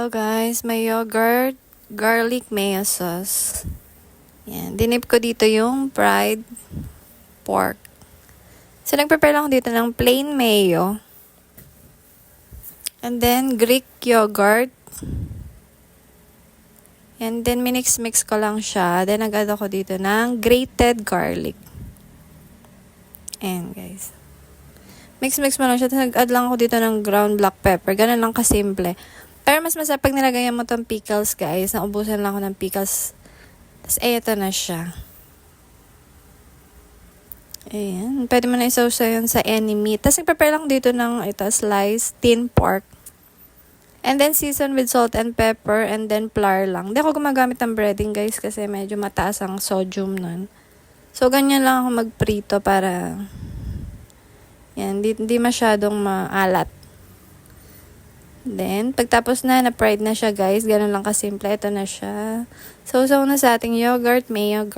Hello guys, may yogurt, garlic mayo sauce. Yan, dinip ko dito yung fried pork. So, nag-prepare lang ako dito ng plain mayo. And then, Greek yogurt. And then, minix-mix ko lang siya. Then, nag-add ako dito ng grated garlic. Ayan guys. Mix-mix mo lang siya. Tapos, nag-add lang ako dito ng ground black pepper. Ganun lang kasimple. Pero mas masarap pag nilagayan mo tong pickles, guys. Naubusan lang ako ng pickles. Tapos, eto na siya. Ayan. Pwede mo na isawsa yun sa any meat. Tapos, nag-prepare lang dito ng sliced tin pork. And then, season with salt and pepper. And then, flour lang. Hindi ako gumagamit ng breading, guys. Kasi medyo mataas ang sodium nun. So, ganyan lang ako magprito para yan, hindi masyadong maalat. Then, pagtapos na-fried na siya guys. Ganun lang kasimple. Ito na siya. So na sa ating yogurt, mayo,